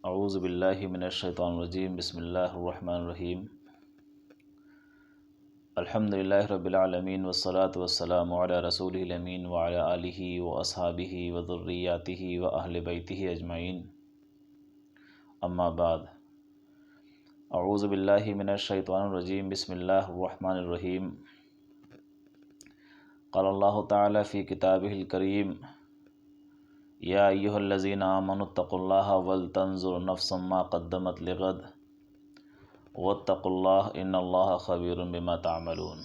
اعوذ باللہ من الشیطان الرجیم بسم اللہ الرحمن الرحیم الحمد للہ رب العالمین والصلاة والسلام علی رسولہ الامین وعلی آلہ واصحابہ وذریاتہ واہل بیتہ اجمعین اما بعد اعوذ باللہ من الشیطان الرجیم بسم اللہ الرحمن الرحیم قال اللہ تعالی فی کتابہ الکریم یا ایہا الذین آمنوا اتقوا اللہ ولتنظر نفس ما قدمت لغد واتقوا اللہ ان اللہ خبیر بما تعملون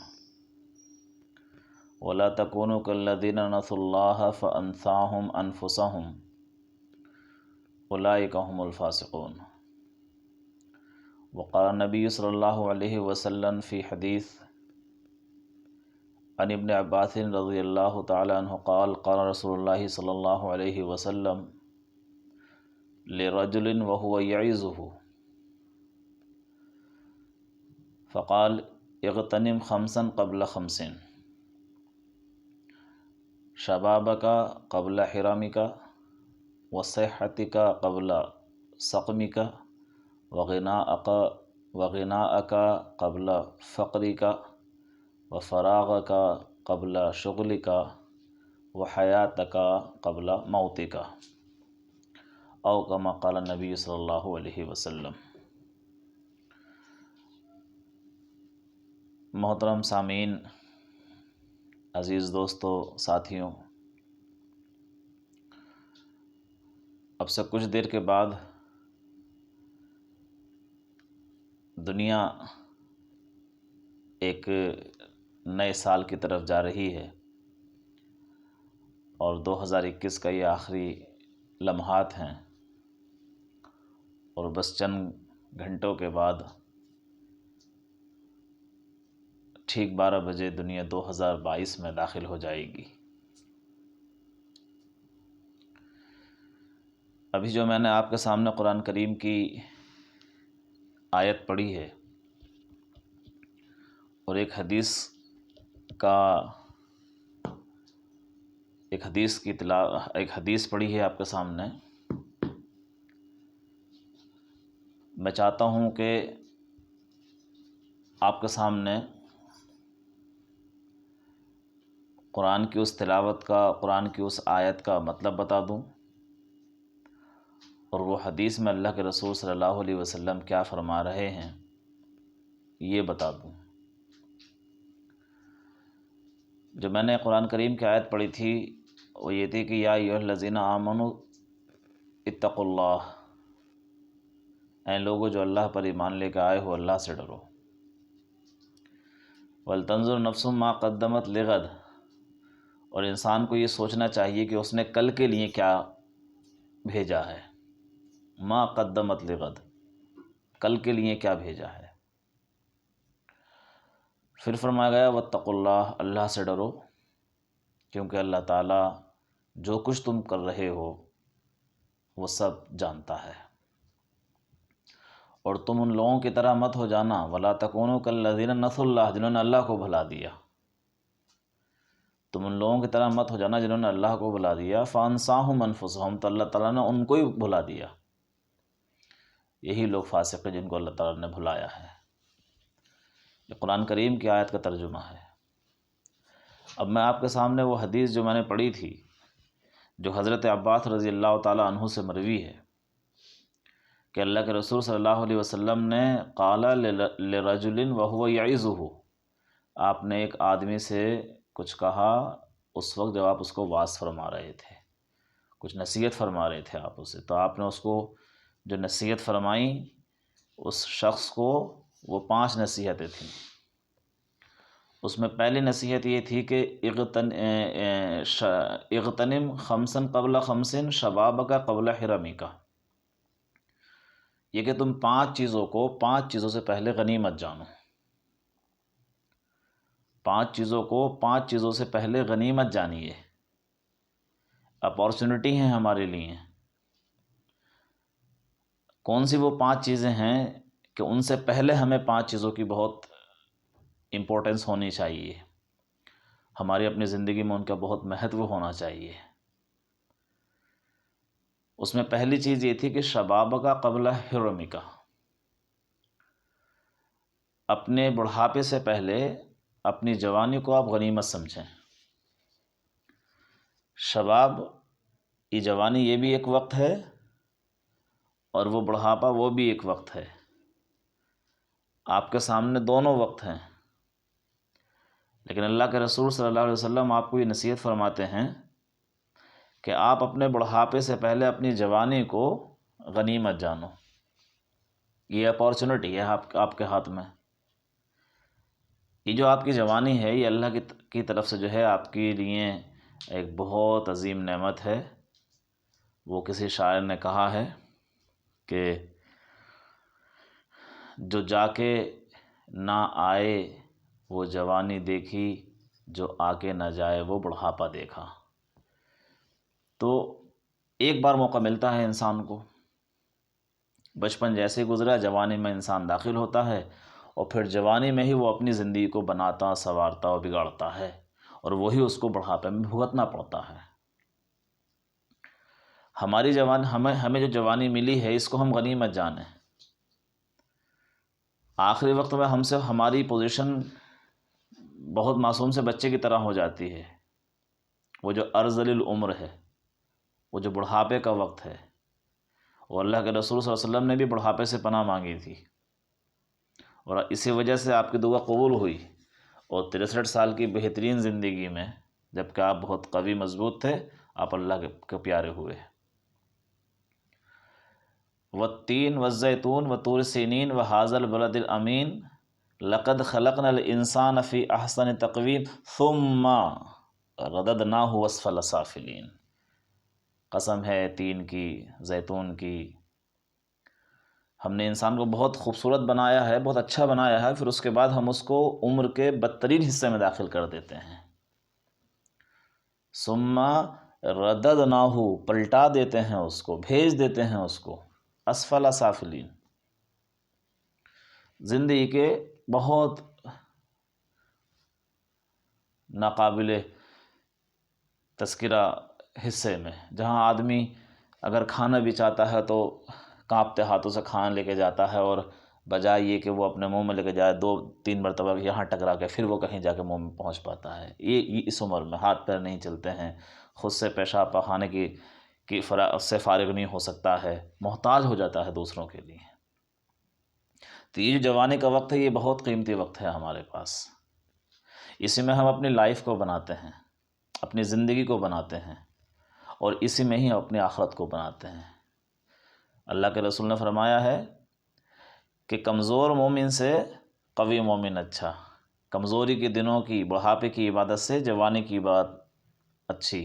ولا تکونوا کالذین نسوا اللہ فانساہم انفسہم اولئک هم الفاسقون وقال النبی صلی اللہ علیہ وسلم فی حدیث عن ابن عباس رضی اللہ تعالی عنہ قال قال رسول اللہ صلی اللہ علیہ وسلم لرجل وهو يعظه فقال اغتنم خمسا قبل خمس شبابك قبل حرامك وصحتك قبل سقمك وغناءك قبل فقرك وفراغك قبل شغلك وحياتك قبل موتك او كما قال النبی صلی اللہ علیہ وسلم۔ محترم سامعین، عزیز دوستو، ساتھیوں، اب سے کچھ دیر کے بعد دنیا ایک نئے سال کی طرف جا رہی ہے اور 2021 کا یہ آخری لمحات ہیں، اور بس چند گھنٹوں کے بعد ٹھیک 12 بجے دنیا 2022 میں داخل ہو جائے گی۔ ابھی جو میں نے آپ کے سامنے قرآن کریم کی آیت پڑھی ہے اور ایک حدیث پڑھی ہے آپ کے سامنے، میں چاہتا ہوں کہ آپ کے سامنے قرآن کی اس تلاوت کا، قرآن کی اس آیت کا مطلب بتا دوں، اور وہ حدیث میں اللہ کے رسول صلی اللہ علیہ وسلم کیا فرما رہے ہیں یہ بتا دوں۔ جو میں نے قرآن کریم کی آیت پڑھی تھی وہ یہ تھی کہ یا ایھا الذین آمنوا اتقوا اللہ، اے لوگو جو اللہ پر ایمان لے کے آئے ہو، اللہ سے ڈرو۔ ولتنظر نفس ما قدمت لغد، اور انسان کو یہ سوچنا چاہیے کہ اس نے کل کے لیے کیا بھیجا ہے۔ ما قدمت لغد، کل کے لیے کیا بھیجا ہے۔ پھر فرمایا گیا واتقوا اللہ، اللہ سے ڈرو، کیونکہ اللہ تعالیٰ جو کچھ تم کر رہے ہو وہ سب جانتا ہے۔ اور تم ان لوگوں کی طرح مت ہو جانا، ولا تکونوا کالذین نسوا اللہ، جنہوں نے اللہ کو بھلا دیا۔ تم ان لوگوں کی طرح مت ہو جانا جنہوں نے اللہ کو بھلا دیا، فانساہم انفسہم، تو اللہ تعالیٰ نے ان کو ہی بھلا دیا۔ یہی لوگ فاسق ہیں جن کو اللہ تعالیٰ نے بھلایا ہے۔ یہ قرآن کریم کی آیت کا ترجمہ ہے۔ اب میں آپ کے سامنے وہ حدیث جو میں نے پڑھی تھی، جو حضرت عباس رضی اللہ تعالیٰ عنہ سے مروی ہے کہ اللہ کے رسول صلی اللہ علیہ وسلم نے قال لرجل وهو يعظه، آپ نے ایک آدمی سے کچھ کہا اس وقت جب آپ اس کو واعظ فرما رہے تھے، کچھ نصیحت فرما رہے تھے آپ اسے، تو آپ نے اس کو جو نصیحت فرمائی اس شخص کو، وہ 5 نصیحتیں تھیں۔ اس میں پہلی نصیحت یہ تھی کہ اغتنم خمسا قبل خمس شبابک قبل حرمک، یہ کہ تم 5 چیزوں کو 5 چیزوں سے پہلے غنیمت جانو۔ 5 چیزوں کو 5 چیزوں سے پہلے غنیمت جانیے، اپارچونٹی ہیں ہمارے لیے۔ کون سی وہ 5 چیزیں ہیں کہ ان سے پہلے ہمیں 5 چیزوں کی بہت امپورٹنس ہونی چاہیے، ہماری اپنی زندگی میں ان کا بہت مہتو ہونا چاہیے۔ اس میں پہلی چیز یہ تھی کہ شباب کا قبل حرمی کا، اپنے بڑھاپے سے پہلے اپنی جوانی کو آپ غنیمت سمجھیں۔ شباب یہ جوانی یہ بھی ایک وقت ہے، اور وہ بڑھاپا وہ بھی ایک وقت ہے، آپ کے سامنے دونوں وقت ہیں۔ لیکن اللہ کے رسول صلی اللہ علیہ وسلم آپ کو یہ نصیحت فرماتے ہیں کہ آپ اپنے بڑھاپے سے پہلے اپنی جوانی کو غنیمت جانو۔ یہ اپارچونٹی ہے آپ کے ہاتھ میں۔ یہ جو آپ کی جوانی ہے، یہ اللہ کی طرف سے جو ہے آپ کے لیے ایک بہت عظیم نعمت ہے۔ وہ کسی شاعر نے کہا ہے کہ جو جا کے نہ آئے وہ جوانی دیکھی، جو آ کے نہ جائے وہ بڑھاپا دیکھا۔ تو ایک بار موقع ملتا ہے انسان کو، بچپن جیسے گزرا جوانی میں انسان داخل ہوتا ہے، اور پھر جوانی میں ہی وہ اپنی زندگی کو بناتا، سنوارتا اور بگاڑتا ہے، اور وہی اس کو بڑھاپے میں بھگتنا پڑتا ہے۔ ہماری جوانی، ہمیں جو جوانی ملی ہے، اس کو ہم غنیمت جانیں۔ آخری وقت میں ہم سے ہماری پوزیشن بہت معصوم سے بچے کی طرح ہو جاتی ہے۔ وہ جو ارذل العمر ہے، وہ جو بڑھاپے کا وقت ہے، اور اللہ کے رسول صلی اللہ علیہ وسلم نے بھی بڑھاپے سے پناہ مانگی تھی، اور اسی وجہ سے آپ کی دعا قبول ہوئی، اور 63 سال کی بہترین زندگی میں جبکہ آپ بہت قوی مضبوط تھے، آپ اللہ کے پیارے ہوئے۔ والتین والزیتون وطور سینین وہذا البلد الامین لقد خلقنا الانسان فی احسن تقویم ثم رددناہ اسفل سافلین۔ قسم ہے تین کی، زیتون کی، ہم نے انسان کو بہت خوبصورت بنایا ہے، بہت اچھا بنایا ہے، پھر اس کے بعد ہم اس کو عمر کے بدترین حصے میں داخل کر دیتے ہیں۔ ثم رددناہ، پلٹا دیتے ہیں اس کو، بھیج دیتے ہیں اس کو اسفل سافلین، زندگی کے بہت ناقابل تذکرہ حصے میں، جہاں آدمی اگر کھانا بھی چاہتا ہے تو کانپتے ہاتھوں سے کھانا لے کے جاتا ہے، اور بجائے یہ کہ وہ اپنے منہ میں لے کے جائے 2-3 مرتبہ یہاں ٹکرا کے پھر وہ کہیں جا کے منہ میں پہنچ پاتا ہے۔ یہ اس عمر میں ہاتھ پیر نہیں چلتے ہیں، خود سے پیشاب پخانے کی سے فارغ نہیں ہو سکتا ہے، محتاج ہو جاتا ہے دوسروں کے لیے۔ تو یہ جو جوانی کا وقت ہے، یہ بہت قیمتی وقت ہے ہمارے پاس۔ اسی میں ہم اپنی لائف کو بناتے ہیں، اپنی زندگی کو بناتے ہیں، اور اسی میں ہی اپنی آخرت کو بناتے ہیں۔ اللہ کے رسول نے فرمایا ہے کہ کمزور مومن سے قوی مومن اچھا، کمزوری کے دنوں کی، بڑھاپے کی عبادت سے جوانی کی عبادت اچھی۔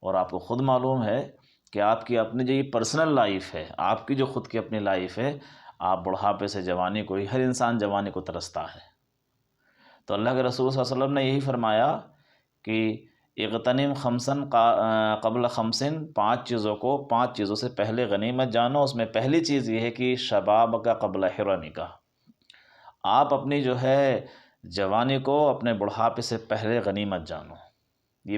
اور آپ کو خود معلوم ہے کہ آپ کی اپنی جو یہ پرسنل لائف ہے، آپ کی جو خود کی اپنی لائف ہے، آپ بڑھاپے سے جوانی کو ہی، ہر انسان جوانی کو ترستا ہے۔ تو اللہ کے رسول صلی اللہ علیہ وسلم نے یہی فرمایا کہ اغتنم خمسن قبل خمسن، 5 چیزوں کو 5 چیزوں سے پہلے غنیمت جانو۔ اس میں پہلی چیز یہ ہے کہ شباب کا قبل حرمی کا، آپ اپنی جو ہے جوانی کو اپنے بڑھاپے سے پہلے غنیمت جانو۔ یہ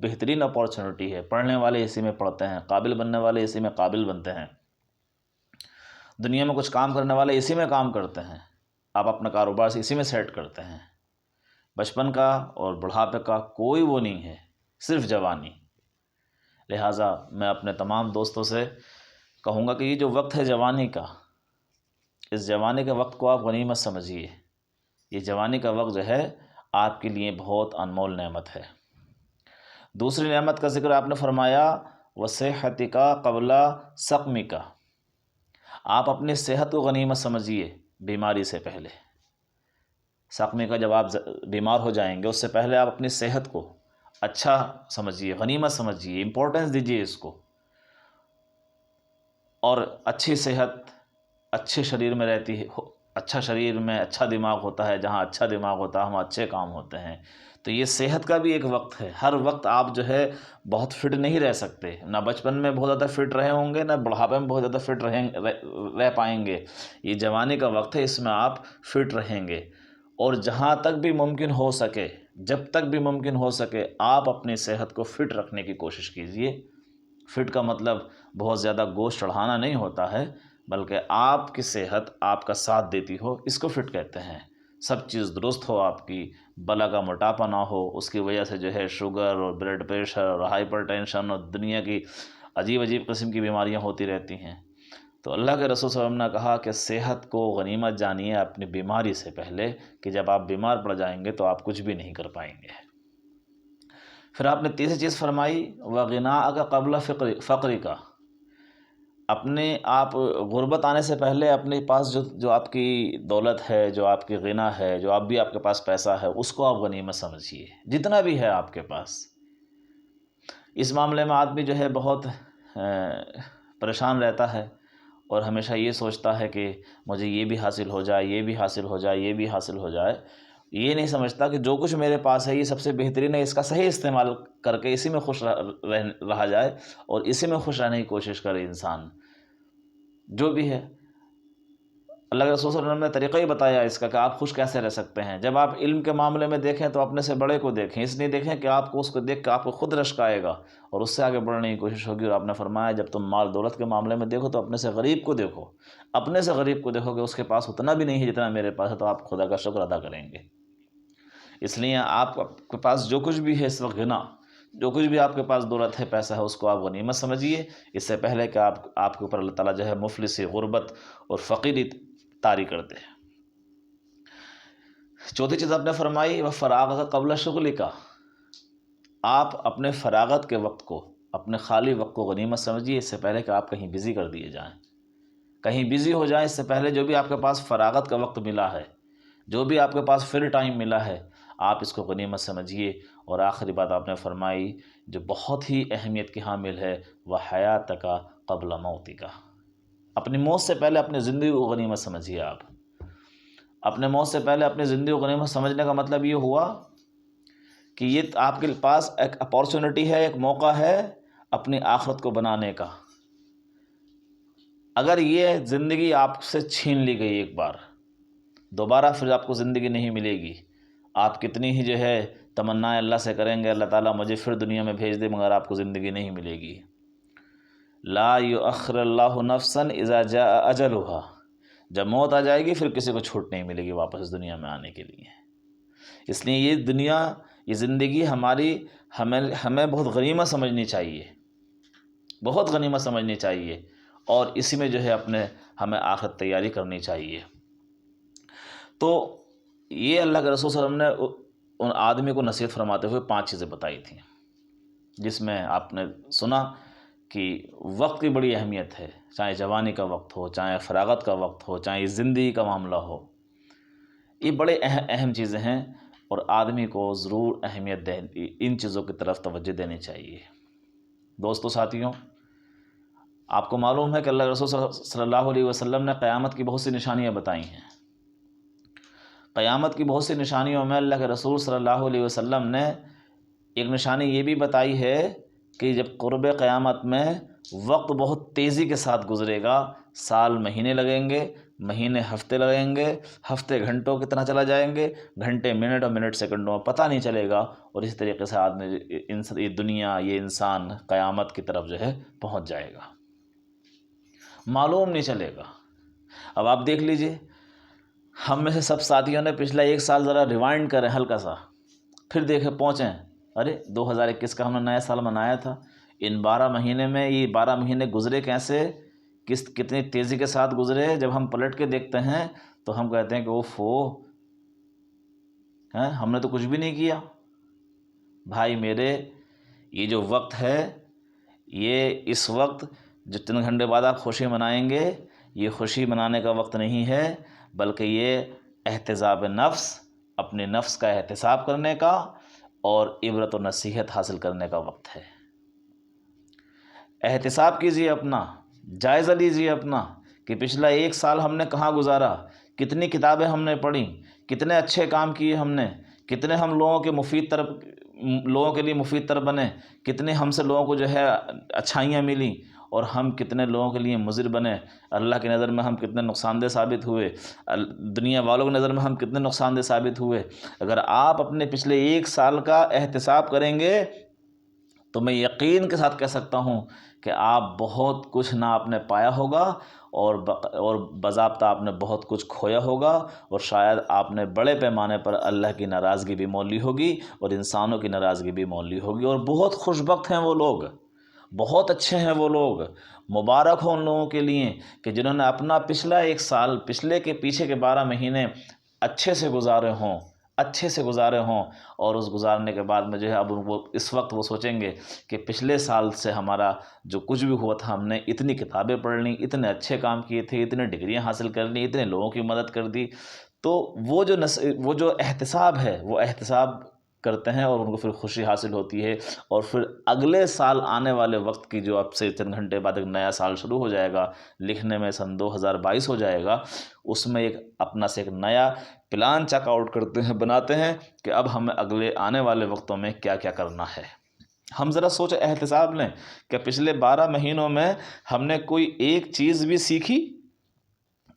بہترین اپارچونٹی ہے، پڑھنے والے اسی میں پڑھتے ہیں، قابل بننے والے اسی میں قابل بنتے ہیں، دنیا میں کچھ کام کرنے والے اسی میں کام کرتے ہیں، آپ اپنا کاروبار سے اسی میں سیٹ کرتے ہیں۔ بچپن کا اور بڑھاپے کا کوئی وہ نہیں ہے، صرف جوانی۔ لہٰذا میں اپنے تمام دوستوں سے کہوں گا کہ یہ جو وقت ہے جوانی کا، اس جوانی کے وقت کو آپ غنیمت سمجھیے۔ یہ جوانی کا وقت جو ہے آپ کے لیے بہت انمول نعمت ہے۔ دوسری نعمت کا ذکر آپ نے فرمایا وصحتک قبل سقمک، آپ اپنی صحت کو غنیمت سمجھیے بیماری سے پہلے۔ سقمی کا، جب آپ بیمار ہو جائیں گے اس سے پہلے آپ اپنی صحت کو اچھا سمجھیے، غنیمت سمجھیے، امپورٹنس دیجیے اس کو۔ اور اچھی صحت اچھے شریر میں رہتی ہے، اچھا شریر میں اچھا دماغ ہوتا ہے، جہاں اچھا دماغ ہوتا ہے وہاں اچھے کام ہوتے ہیں۔ تو یہ صحت کا بھی ایک وقت ہے، ہر وقت آپ جو ہے بہت فٹ نہیں رہ سکتے، نہ بچپن میں بہت زیادہ فٹ رہے ہوں گے، نہ بڑھاپے میں بہت زیادہ فٹ رہ پائیں گے۔ یہ جوانی کا وقت ہے، اس میں آپ فٹ رہیں گے، اور جہاں تک بھی ممکن ہو سکے، جب تک بھی ممکن ہو سکے، آپ اپنی صحت کو فٹ رکھنے کی کوشش کیجیے۔ فٹ کا مطلب بہت زیادہ گوشت چڑھانا نہیں ہوتا ہے، بلکہ آپ کی صحت آپ کا ساتھ دیتی ہو، اس کو فٹ کہتے ہیں۔ سب چیز درست ہو، آپ کی بلا کا موٹاپا نہ ہو، اس کی وجہ سے جو ہے شوگر اور بلڈ پریشر اور ہائپر ٹینشن اور دنیا کی عجیب عجیب قسم کی بیماریاں ہوتی رہتی ہیں۔ تو اللہ کے رسول صلی اللہ علیہ وسلم نے کہا کہ صحت کو غنیمت جانیے اپنی بیماری سے پہلے، کہ جب آپ بیمار پڑ جائیں گے تو آپ کچھ بھی نہیں کر پائیں گے۔ پھر آپ نے تیسری چیز فرمائی وَغِنَاءَكَ قَبْلَ فَقْرِكَ، اپنے آپ غربت آنے سے پہلے اپنے پاس جو آپ کی دولت ہے، جو آپ کی غنا ہے، جو آپ بھی آپ کے پاس پیسہ ہے، اس کو آپ غنیمت سمجھیے، جتنا بھی ہے آپ کے پاس۔ اس معاملے میں آدمی جو ہے بہت پریشان رہتا ہے اور ہمیشہ یہ سوچتا ہے کہ مجھے یہ بھی حاصل ہو جائے، یہ بھی حاصل ہو جائے، یہ بھی حاصل ہو جائے۔ یہ نہیں سمجھتا کہ جو کچھ میرے پاس ہے یہ سب سے بہترین ہے، اس کا صحیح استعمال کر کے اسی میں خوش رہا جائے اور اسی میں خوش رہنے کی کوشش کرے انسان۔ جو بھی ہے اللہ کے رسول صلی اللہ علیہ وسلم نے طریقہ ہی بتایا اس کا کہ آپ خوش کیسے رہ سکتے ہیں۔ جب آپ علم کے معاملے میں دیکھیں تو اپنے سے بڑے کو دیکھیں، اس لیے دیکھیں کہ آپ کو اس کو دیکھ کے آپ کو خود رشک آئے گا اور اس سے آگے بڑھنے کی کوشش ہوگی۔ اور آپ نے فرمایا جب تم مال دولت کے معاملے میں دیکھو تو اپنے سے غریب کو دیکھو، اپنے سے غریب کو دیکھو کہ اس کے پاس اتنا بھی نہیں ہے جتنا میرے پاس ہے، تو آپ خدا کا شکر ادا کریں گے۔ اس لیے آپ کے پاس جو کچھ بھی ہے اس وقت غنا، جو کچھ بھی آپ کے پاس دولت ہے، پیسہ ہے، اس کو آپ غنیمت سمجھیے، اس سے پہلے کہ آپ کے اوپر اللہ تعالیٰ جو ہے مفلسی، غربت اور فقیری طاری کر دے۔ چوتھی چیز آپ نے فرمائی وَفَرَاغَكَ قَبْلَ شُغْلِكَ، آپ اپنے فراغت کے وقت کو، اپنے خالی وقت کو غنیمت سمجھیے، اس سے پہلے کہ آپ کہیں بزی کر دیے جائیں، کہیں بزی ہو جائیں۔ اس سے پہلے جو بھی آپ کے پاس فراغت کا وقت ملا ہے، جو بھی آپ کے پاس فری ٹائم ملا ہے، آپ اس کو غنیمت سمجھیے۔ اور آخری بات آپ نے فرمائی جو بہت ہی اہمیت کی حامل ہے وَحَيَاتَكَ قَبْلَ مَوْتِكَ، اپنی موت سے پہلے اپنی زندگی کو غنیمت سمجھیے۔ آپ اپنے موت سے پہلے اپنی زندگی کو غنیمت سمجھنے کا مطلب یہ ہوا کہ یہ آپ کے پاس ایک اپارچونٹی ہے، ایک موقع ہے اپنی آخرت کو بنانے کا۔ اگر یہ زندگی آپ سے چھین لی گئی ایک بار، دوبارہ پھر آپ کو زندگی نہیں ملے گی۔ آپ کتنی ہی جو ہے تمنائیں اللہ سے کریں گے اللہ تعالیٰ مجھے پھر دنیا میں بھیج دے، مگر آپ کو زندگی نہیں ملے گی۔ لا یؤخر اللہ نفسا اذا جاء اجلها، جب موت آ جائے گی پھر کسی کو چھوٹ نہیں ملے گی واپس اس دنیا میں آنے کے لیے۔ اس لیے یہ دنیا، یہ زندگی ہمیں بہت غنیمت سمجھنی چاہیے، بہت غنیمت سمجھنی چاہیے، اور اسی میں جو ہے ہمیں آخرت تیاری کرنی چاہیے۔ تو یہ اللہ کے رسول صلی اللہ علیہ وسلم نے ان آدمی کو نصیحت فرماتے ہوئے 5 چیزیں بتائی تھیں، جس میں آپ نے سنا کہ وقت کی بڑی اہمیت ہے، چاہے جوانی کا وقت ہو، چاہے فراغت کا وقت ہو، چاہے زندگی کا معاملہ ہو۔ یہ بڑے اہم چیزیں ہیں اور آدمی کو ضرور اہمیت ان چیزوں کی طرف توجہ دینی چاہیے۔ دوستو ساتھیوں، آپ کو معلوم ہے کہ اللہ رسول صلی اللہ علیہ وسلم نے قیامت کی بہت سی نشانیاں بتائی ہیں۔ قیامت کی بہت سی نشانیوں میں اللہ کے رسول صلی اللہ علیہ وسلم نے ایک نشانی یہ بھی بتائی ہے کہ جب قرب قیامت میں وقت بہت تیزی کے ساتھ گزرے گا، سال مہینے لگیں گے، مہینے ہفتے لگیں گے، ہفتے گھنٹوں کی طرح چلا جائیں گے، گھنٹے منٹ اور منٹ سیکنڈوں میں پتہ نہیں چلے گا، اور اس طریقے سے آدمی یہ دنیا، یہ انسان قیامت کی طرف جو ہے پہنچ جائے گا، معلوم نہیں چلے گا۔ اب آپ دیکھ لیجئے، ہم میں سے سب ساتھیوں نے پچھلا 1 سال ذرا ریوائنڈ کریں ہلکا سا، پھر دیکھیں پہنچیں، ارے 2021 کا ہم نے نیا سال منایا تھا، ان 12 مہینے میں یہ 12 مہینے گزرے کیسے، کتنی تیزی کے ساتھ گزرے۔ جب ہم پلٹ کے دیکھتے ہیں تو ہم کہتے ہیں کہ اوفو، ہم نے تو کچھ بھی نہیں کیا۔ بھائی میرے، یہ جو وقت ہے، یہ اس وقت جو 3 گھنٹے بعد آپ خوشی منائیں گے، یہ خوشی منانے کا وقت نہیں ہے، بلکہ یہ احتساب نفس، اپنے نفس کا احتساب کرنے کا اور عبرت و نصیحت حاصل کرنے کا وقت ہے۔ احتساب کیجیے، اپنا جائزہ لیجیے اپنا کہ پچھلا 1 سال ہم نے کہاں گزارا، کتنی کتابیں ہم نے پڑھی، کتنے اچھے کام کیے ہم نے، کتنے ہم لوگوں کے لیے مفید تر بنے، کتنے ہم سے لوگوں کو جو ہے اچھائیاں ملیں، اور ہم کتنے لوگوں کے لیے مضر بنے، اللہ کی نظر میں ہم کتنے نقصان دہ ثابت ہوئے، دنیا والوں کی نظر میں ہم کتنے نقصان دہ ثابت ہوئے۔ اگر آپ اپنے پچھلے 1 سال کا احتساب کریں گے تو میں یقین کے ساتھ کہہ سکتا ہوں کہ آپ بہت کچھ نہ آپ نے پایا ہوگا اور باضابطہ آپ نے بہت کچھ کھویا ہوگا، اور شاید آپ نے بڑے پیمانے پر اللہ کی ناراضگی بھی مول لی ہوگی اور انسانوں کی ناراضگی بھی مول لی ہوگی، اور بہت خوش بخت ہیں وہ لوگ، بہت اچھے ہیں وہ لوگ۔ مبارک ہو ان لوگوں کے لیے کہ جنہوں نے اپنا پچھلا ایک سال، پچھلے کے پیچھے کے 12 مہینے اچھے سے گزارے ہوں، اچھے سے گزارے ہوں، اور اس گزارنے کے بعد میں جو ہے اب وہ اس وقت وہ سوچیں گے کہ پچھلے سال سے ہمارا جو کچھ بھی ہوا تھا، ہم نے اتنی کتابیں پڑھ لیں، اتنے اچھے کام کیے تھے، اتنے ڈگریاں حاصل کر لیں، اتنے لوگوں کی مدد کر دی، تو وہ جو احتساب ہے وہ احتساب کرتے ہیں، اور ان کو پھر خوشی حاصل ہوتی ہے، اور پھر اگلے سال آنے والے وقت کی جو اب سے چند گھنٹے بعد ایک نیا سال شروع ہو جائے گا، لکھنے میں سن 2022 ہو جائے گا، اس میں ایک اپنا سے ایک نیا پلان چیک آؤٹ کرتے ہیں، بناتے ہیں کہ اب ہمیں اگلے آنے والے وقتوں میں کیا کیا کرنا ہے۔ ہم ذرا سوچیں، احتساب لیں کہ پچھلے 12 مہینوں میں ہم نے کوئی ایک چیز بھی سیکھی،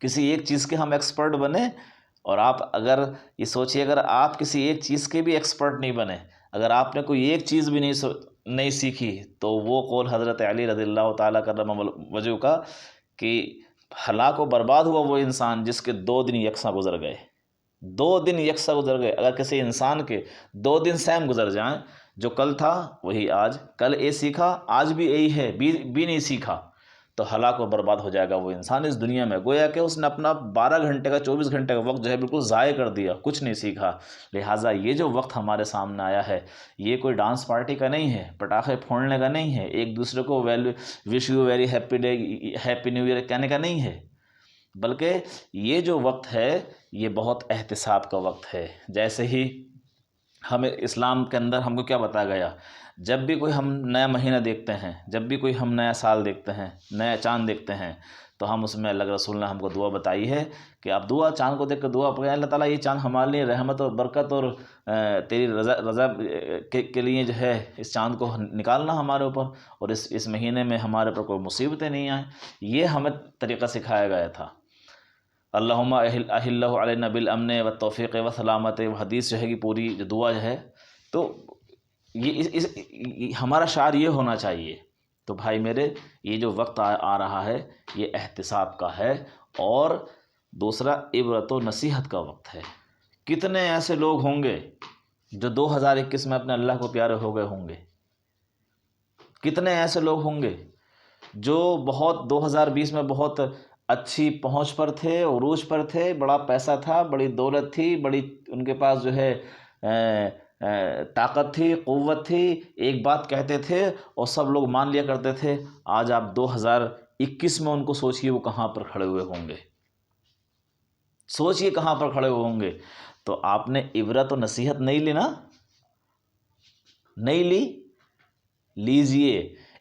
کسی ایک چیز کے ہم ایکسپرٹ بنے؟ اور آپ اگر یہ سوچیے، اگر آپ کسی ایک چیز کے بھی ایکسپرٹ نہیں بنے، اگر آپ نے کوئی ایک چیز بھی نہیں سیکھی، تو وہ قول حضرت علی رضی اللہ تعالیٰ کرم وجہ کا کہ ہلاک و برباد ہوا وہ انسان جس کے 2 دن یکساں گزر گئے، 2 دن یکساں گزر گئے۔ اگر کسی انسان کے 2 دن سیم گزر جائیں، جو کل تھا وہی آج، کل اے سیکھا آج بھی یہی ہے، بھی نہیں سیکھا، تو ہلاک و برباد ہو جائے گا وہ انسان اس دنیا میں، گویا کہ اس نے اپنا 12 گھنٹے کا 24 گھنٹے کا وقت جو ہے بالکل ضائع کر دیا، کچھ نہیں سیکھا۔ لہٰذا یہ جو وقت ہمارے سامنے آیا ہے، یہ کوئی ڈانس پارٹی کا نہیں ہے، پٹاخے پھوڑنے کا نہیں ہے، ایک دوسرے کو wish you very happy day, happy new year کہنے کا نہیں ہے، بلکہ یہ جو وقت ہے یہ بہت احتساب کا وقت ہے۔ جیسے ہی ہمیں اسلام کے اندر ہم کو کیا بتایا گیا، جب بھی کوئی ہم نیا مہینہ دیکھتے ہیں، جب بھی کوئی ہم نیا سال دیکھتے ہیں، نیا چاند دیکھتے ہیں، تو ہم اس میں اللہ کے رسول نے ہم کو دعا بتائی ہے کہ آپ چاند کو دیکھ کر دعا پڑھیں، اللہ تعالیٰ یہ چاند ہمارے لیے رحمت اور برکت اور تیری رضا کے لیے جو ہے اس چاند کو نکالنا ہمارے اوپر، اور اس مہینے میں ہمارے اوپر کوئی مصیبتیں نہیں آئیں، یہ ہمیں طریقہ سکھایا گیا تھا۔ اللہم اہلہ علینا بالامن والتوفیق والسلامت، حدیث جو ہے کہ پوری جو دعا جو ہے، تو یہ ہمارا شعار یہ ہونا چاہیے۔ تو بھائی میرے، یہ جو وقت آ رہا ہے یہ احتساب کا ہے، اور دوسرا عبرت و نصیحت کا وقت ہے۔ کتنے ایسے لوگ ہوں گے جو 2021 میں اپنے اللہ کو پیارے ہو گئے ہوں گے، کتنے ایسے لوگ ہوں گے جو 2020 میں بہت اچھی پہنچ پر تھے، عروج پر تھے، بڑا پیسہ تھا، بڑی دولت تھی، بڑی ان کے پاس جو ہے طاقت تھی، قوت تھی، ایک بات کہتے تھے اور سب لوگ مان لیا کرتے تھے۔ آج آپ 2021 میں ان کو سوچئے وہ کہاں پر کھڑے ہوئے ہوں گے، سوچئے کہاں پر کھڑے ہوئے ہوں گے۔ تو آپ نے عبرت و نصیحت نہیں لی نا، نہیں لیجئے،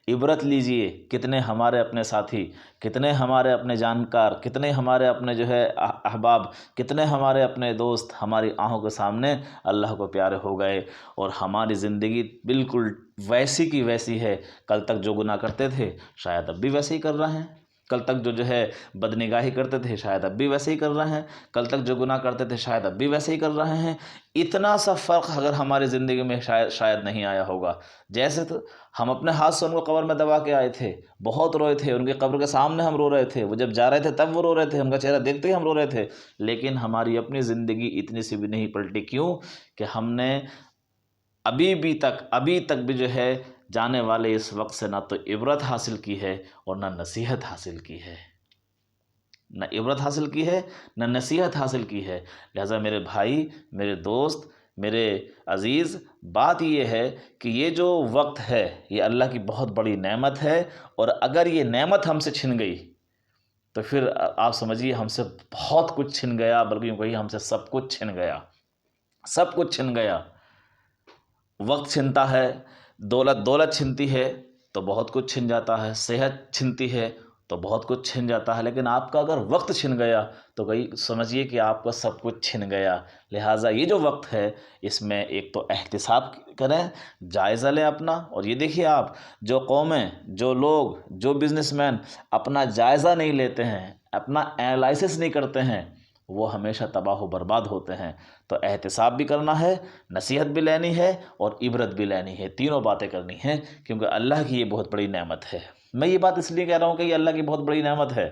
عبرت لیجئے۔ کتنے ہمارے اپنے ساتھی، کتنے ہمارے اپنے جانکار، کتنے ہمارے اپنے جو ہے احباب، کتنے ہمارے اپنے دوست ہماری آنکھوں کے سامنے اللہ کو پیارے ہو گئے، اور ہماری زندگی بالکل ویسی کی ویسی ہے۔ کل تک جو گناہ کرتے تھے شاید اب بھی ویسے ہی کر رہے ہیں، کل تک جو ہے بدنگاہی کرتے تھے شاید اب بھی ویسے ہی کر رہے ہیں، کل تک جو گناہ کرتے تھے شاید اب بھی ویسے ہی کر رہے ہیں۔ اتنا سا فرق اگر ہماری زندگی میں شاید نہیں آیا ہوگا۔ جیسے تو ہم اپنے ہاتھ سے ان کو قبر میں دبا کے آئے تھے، بہت روئے تھے، ان کی قبر کے سامنے ہم رو رہے تھے، وہ جب جا رہے تھے تب وہ رو رہے تھے، ان کا چہرہ دیکھتے ہی ہم رو رہے تھے، لیکن ہماری اپنی زندگی اتنی سی بھی نہیں پلٹی۔ کیوں کہ ہم نے ابھی تک بھی جو ہے جانے والے اس وقت سے نہ تو عبرت حاصل کی ہے اور نہ نصیحت حاصل کی ہے، نہ عبرت حاصل کی ہے نہ نصیحت حاصل کی ہے۔ لہٰذا میرے بھائی، میرے دوست، میرے عزیز، بات یہ ہے کہ یہ جو وقت ہے یہ اللہ کی بہت بڑی نعمت ہے، اور اگر یہ نعمت ہم سے چھن گئی تو پھر آپ سمجھیے ہم سے بہت کچھ چھن گیا، بلکہ یوں کہیے ہم سے سب کچھ چھن گیا، سب کچھ چھن گیا۔ وقت چھنتا ہے، دولت چھنتی ہے تو بہت کچھ چھن جاتا ہے، صحت چھنتی ہے تو بہت کچھ چھن جاتا ہے، لیکن آپ کا اگر وقت چھن گیا تو سمجھیے کہ آپ کا سب کچھ چھن گیا۔ لہٰذا یہ جو وقت ہے اس میں ایک تو احتساب کریں، جائزہ لیں اپنا، اور یہ دیکھیے آپ جو قومیں، جو لوگ، جو بزنس مین اپنا جائزہ نہیں لیتے ہیں، اپنا اینالائسس نہیں کرتے ہیں، وہ ہمیشہ تباہ و برباد ہوتے ہیں۔ تو احتساب بھی کرنا ہے، نصیحت بھی لینی ہے اور عبرت بھی لینی ہے، تینوں باتیں کرنی ہیں، کیونکہ اللہ کی یہ بہت بڑی نعمت ہے۔ میں یہ بات اس لیے کہہ رہا ہوں کہ یہ اللہ کی بہت بڑی نعمت ہے،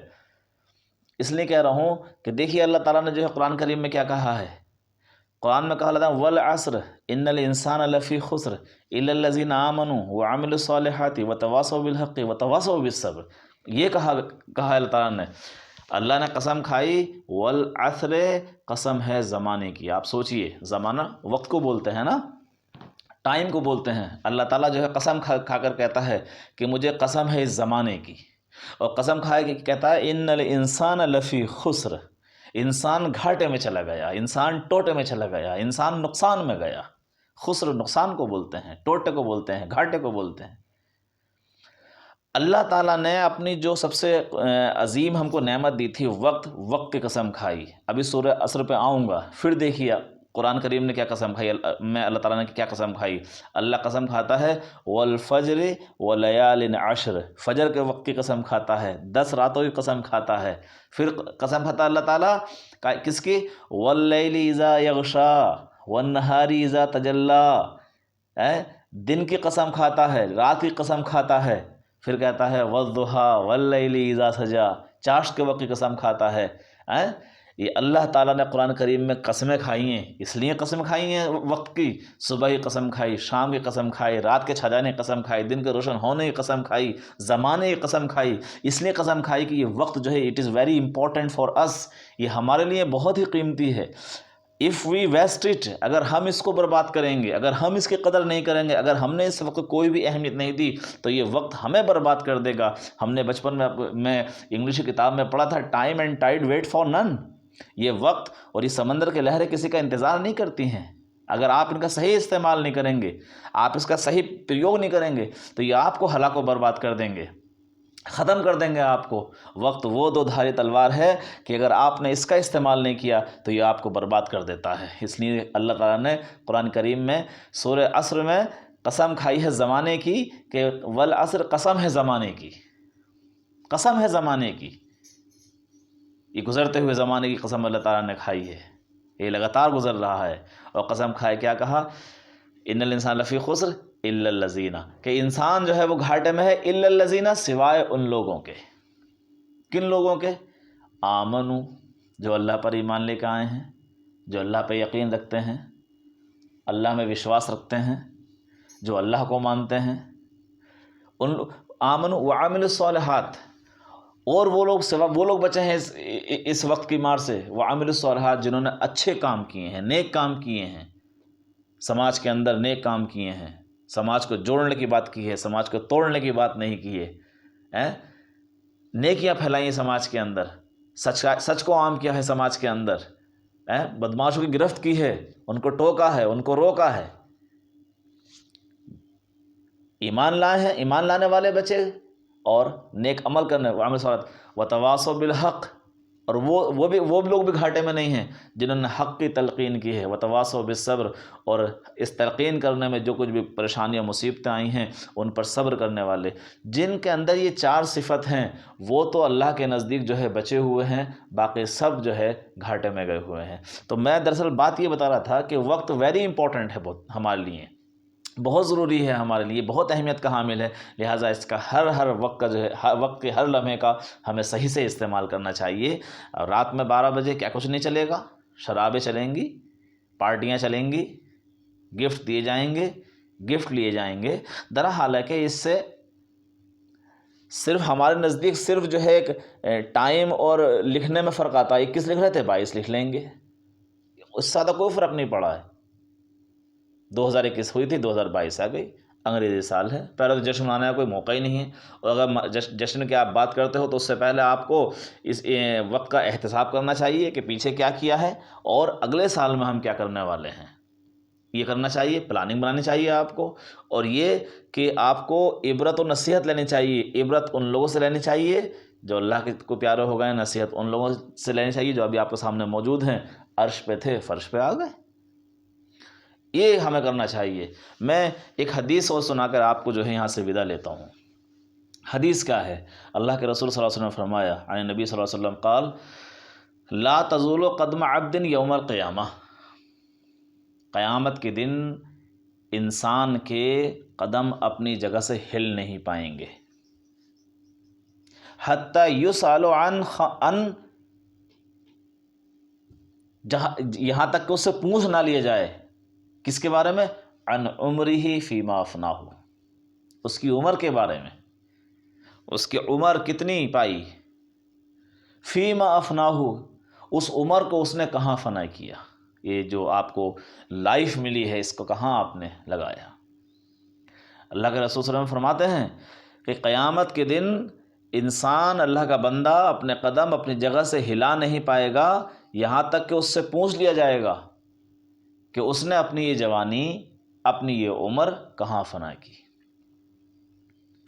اس لیے کہہ رہا ہوں کہ دیکھیے اللہ تعالیٰ نے جو ہے قرآن کریم میں کیا کہا ہے۔ قرآن میں کہا تھا والعصر ان الانسان لفی خسر الا الذین آمنوا وعملوا الصالحات وتواصوا بالحق وتواصوا بالصبر۔ یہ کہا اللہ تعالیٰ نے، اللہ نے قسم کھائی والعصر، قسم ہے زمانے کی۔ آپ سوچئے، زمانہ وقت کو بولتے ہیں نا، ٹائم کو بولتے ہیں۔ اللہ تعالیٰ جو ہے قسم کھا کر کہتا ہے کہ مجھے قسم ہے اس زمانے کی، اور قسم کھائے کہ کہتا ہے ان الانسان لفی خسر، انسان گھاٹے میں چلا گیا، انسان ٹوٹے میں چلا گیا، انسان نقصان میں گیا۔ خسر نقصان کو بولتے ہیں، ٹوٹے کو بولتے ہیں، گھاٹے کو بولتے ہیں۔ اللہ تعالیٰ نے اپنی جو سب سے عظیم ہم کو نعمت دی تھی، وقت کی قسم کھائی۔ ابھی سورہ عصر پہ آؤں گا، پھر دیکھیے قرآن کریم نے کیا قسم کھائی، میں اللہ تعالیٰ نے کیا قسم کھائی۔ اللہ قسم کھاتا ہے والفجر ولیال عشر، فجر کے وقت کی قسم کھاتا ہے، 10 راتوں کی قسم کھاتا ہے۔ پھر قسم کھاتا ہے اللہ تعالیٰ کس کی، واللیل اذا یغشا والنہار اذا تجلی، دن کی قسم کھاتا ہے، رات کی قسم کھاتا ہے۔ پھر کہتا ہے والضحیٰ واللیل اذا سجا، چاشت کے وقت کی قسم کھاتا ہے۔ یہ اللہ تعالیٰ نے قرآن کریم میں قسمیں کھائی ہیں، اس لیے قسم کھائی ہیں وقت کی، صبح کی قسم کھائی، شام کی قسم کھائی، رات کے چھا جانے کی قسم کھائی، دن کے روشن ہونے کی قسم کھائی، زمانے کی قسم کھائی۔ اس لیے قسم کھائی کہ یہ وقت جو ہے it is very important for us, یہ ہمارے لیے بہت ہی قیمتی ہے۔ اف وی ویسٹ اٹ، اگر ہم اس کو برباد کریں گے، اگر ہم اس کی قدر نہیں کریں گے، اگر ہم نے اس وقت کوئی بھی اہمیت نہیں دی، تو یہ وقت ہمیں برباد کر دے گا۔ ہم نے بچپن میں انگلش کی کتاب میں پڑھا تھا، time and tide wait for none. یہ وقت اور یہ سمندر کی لہریں کسی کا انتظار نہیں کرتی ہیں۔ اگر آپ ان کا صحیح استعمال نہیں کریں گے، آپ اس کا صحیح پریوگ نہیں کریں گے، تو یہ آپ کو ہلاک و برباد کر دیں گے، ختم کر دیں گے آپ کو۔ وقت وہ دو دھاری تلوار ہے کہ اگر آپ نے اس کا استعمال نہیں کیا تو یہ آپ کو برباد کر دیتا ہے۔ اس لیے اللہ تعالیٰ نے قرآن کریم میں سورہ عصر میں قسم کھائی ہے زمانے کی، کہ والعصر، قسم ہے زمانے کی، قسم ہے زمانے کی۔ یہ گزرتے ہوئے زمانے کی قسم اللہ تعالیٰ نے کھائی ہے، یہ لگاتار گزر رہا ہے۔ اور قسم کھائے کیا کہا، ان الانسان لفی خسر الا الذین، کہ انسان جو ہے وہ گھاٹے میں ہے، الا الذین، سوائے ان لوگوں کے۔ کن لوگوں کے؟ آمنو، جو اللہ پر ایمان لے کے آئے ہیں، جو اللہ پہ یقین رکھتے ہیں، اللہ میں وشواس رکھتے ہیں، جو اللہ کو مانتے ہیں، ان آمنو وعملوا الصالحات، اور وہ لوگ بچے ہیں اس وقت کی مار سے، وعملوا الصالحات، جنہوں نے اچھے کام کیے ہیں، نیک کام کیے ہیں، سماج کے اندر نیک کام کیے ہیں، سماج کو جوڑنے کی بات کی ہے، سماج کو توڑنے کی بات نہیں کی ہے، نیکیاں پھیلائی ہیں سماج کے اندر، سچ کو عام کیا ہے سماج کے اندر، بدماشوں کی گرفت کی ہے، ان کو ٹوکا ہے، ان کو روکا ہے، ایمان لائے ہیں، ایمان لانے والے بچے، اور نیک عمل کرنے، وعمل صالحات، وتواصوا بالحق، اور وہ لوگ بھی گھاٹے میں نہیں ہیں جنہوں نے حق کی تلقین کی ہے، وتواصوا بالصبر، اور اس تلقین کرنے میں جو کچھ بھی پریشانیاں مصیبتیں آئی ہیں ان پر صبر کرنے والے، جن کے اندر یہ 4 صفت ہیں، وہ تو اللہ کے نزدیک جو ہے بچے ہوئے ہیں، باقی سب جو ہے گھاٹے میں گئے ہوئے ہیں۔ تو میں دراصل بات یہ بتا رہا تھا کہ وقت ویری امپورٹنٹ ہے بہت ہمارے لیے، بہت ضروری ہے ہمارے لیے، بہت اہمیت کا حامل ہے، لہٰذا اس کا ہر وقت کا جو ہے، وقت کے ہر لمحے کا ہمیں صحیح سے استعمال کرنا چاہیے۔ اور رات میں 12 بجے کیا کچھ نہیں چلے گا، شرابیں چلیں گی، پارٹیاں چلیں گی، گفٹ دیے جائیں گے، گفٹ لیے جائیں گے۔ درحال ہے کہ اس سے صرف ہمارے نزدیک صرف جو ہے ایک ٹائم اور لکھنے میں فرق آتا ہے، 21 لکھ رہے تھے 22 لکھ لیں گے، اس سے زیادہ کوئی فرق نہیں پڑا ہے۔ 2021 ہوئی تھی، 2022 آ گئی، انگریزی سال ہے، پہلے تو جشن منانے کا کوئی موقع ہی نہیں ہے۔ اور اگر جشن کی آپ بات کرتے ہو تو اس سے پہلے آپ کو اس وقت کا احتساب کرنا چاہیے کہ پیچھے کیا کیا ہے اور اگلے سال میں ہم کیا کرنے والے ہیں، یہ کرنا چاہیے، پلاننگ بنانی چاہیے آپ کو۔ اور یہ کہ آپ کو عبرت و نصیحت لینی چاہیے، عبرت ان لوگوں سے لینی چاہیے جو اللہ کو پیارے ہو گئے، نصیحت ان لوگوں سے لینی چاہیے جو ابھی آپ کے سامنے موجود ہیں، عرش پہ تھے فرش پہ آ گئے، یہ ہمیں کرنا چاہیے۔ میں ایک حدیث اور سنا کر آپ کو جو ہے یہاں سے ودا لیتا ہوں۔ حدیث کیا ہے؟ اللہ کے رسول صلی اللہ علیہ وسلم نے فرمایا، عن نبی صلی اللہ علیہ وسلم قال لا تزول قدم عبد یوم القیامہ، قیامت کے دن انسان کے قدم اپنی جگہ سے ہل نہیں پائیں گے، حتی یسأل عن یہاں تک کہ اس سے پوچھ نہ لیا جائے، کس کے بارے میں؟ عن عمرہ فیما افناہ، اس کی عمر کے بارے میں، اس کی عمر کتنی پائی، فیما افناہ، اس عمر کو اس نے کہاں فنا کیا، یہ جو آپ کو لائف ملی ہے اس کو کہاں آپ نے لگایا۔ اللہ کے رسول صلی اللہ علیہ وسلم فرماتے ہیں کہ قیامت کے دن انسان، اللہ کا بندہ، اپنے قدم اپنی جگہ سے ہلا نہیں پائے گا یہاں تک کہ اس سے پوچھ لیا جائے گا کہ اس نے اپنی یہ جوانی، اپنی یہ عمر کہاں فنا کی۔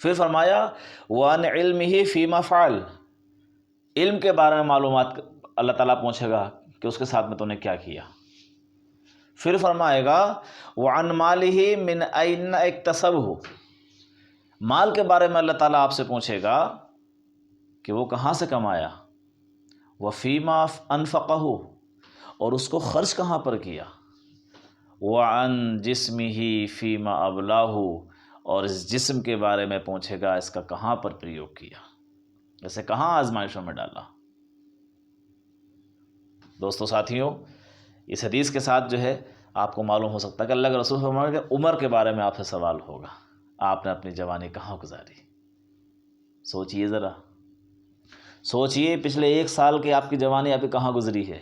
پھر فرمایا وَعَنْ عِلْمِهِ فِيمَا فَعَلَ، علم کے بارے میں معلومات اللہ تعالیٰ پوچھے گا کہ اس کے ساتھ میں تو نے کیا کیا۔ پھر فرمائے گا وَعَنْ مَالِهِ مِنْ أَيْنَ اكْتَسَبَهُ، مال کے بارے میں اللہ تعالیٰ آپ سے پوچھے گا کہ وہ کہاں سے کمایا، وَفِيمَا أَنْفَقَهُ، اور اس کو خرچ کہاں پر کیا، وَعَنْ جِسْمِهِ فِيمَا أَبْلَاهُ، اور اس جسم کے بارے میں پوچھے گا اس کا کہاں پر پریوگ کیا، اسے کہاں آزمائشوں میں ڈالا۔ دوستو ساتھیوں، اس حدیث کے ساتھ جو ہے آپ کو معلوم ہو سکتا ہے کہ اللہ کے رسول فرماتے ہیں کہ عمر کے بارے میں آپ سے سوال ہوگا، آپ نے اپنی جوانی کہاں گزاری۔ سوچئے ذرا، سوچئے پچھلے 1 سال کی آپ کی جوانی آپ کی کہاں گزری ہے۔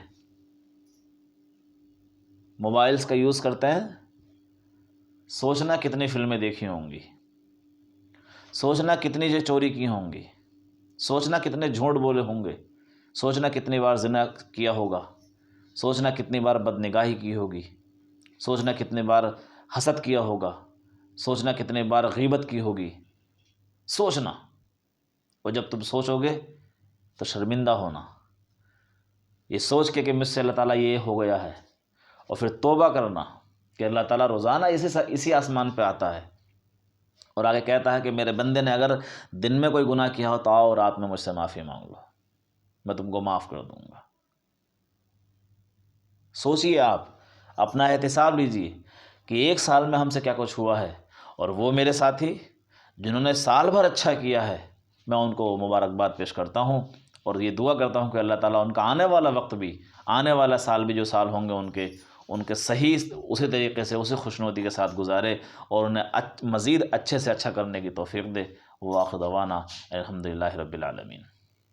موبائلز کا یوز کرتے ہیں، سوچنا کتنی فلمیں دیکھی ہوں گی، سوچنا کتنی جو چوری کی ہوں گی، سوچنا کتنے جھوٹ بولے ہوں گے، سوچنا کتنی بار زنا کیا ہوگا، سوچنا کتنی بار بدنگاہی کی ہوگی، سوچنا کتنی بار حسد کیا ہوگا، سوچنا کتنی بار غیبت کی ہوگی، سوچنا۔ اور جب تم سوچو گے تو شرمندہ ہونا، یہ سوچ کے کہ مجھ سے اللہ تعالیٰ یہ ہو گیا ہے، اور پھر توبہ کرنا کہ اللہ تعالیٰ روزانہ اسی آسمان پہ آتا ہے اور آگے کہتا ہے کہ میرے بندے نے اگر دن میں کوئی گناہ کیا ہو تو آؤ اور رات میں مجھ سے معافی مانگ لو، میں تم کو معاف کر دوں گا۔ سوچئے، آپ اپنا احتساب لیجئے کہ 1 سال میں ہم سے کیا کچھ ہوا ہے، اور وہ میرے ساتھی جنہوں نے سال بھر اچھا کیا ہے، میں ان کو مبارکباد پیش کرتا ہوں اور یہ دعا کرتا ہوں کہ اللہ تعالیٰ ان کا آنے والا وقت بھی، آنے والا سال بھی، جو سال ہوں گے ان کے صحیح اسی طریقے سے، اسی خوشنودی کے ساتھ گزارے اور انہیں مزید اچھے سے اچھا کرنے کی توفیق دے۔ وآخر دعوانا الحمدللہ رب العالمین۔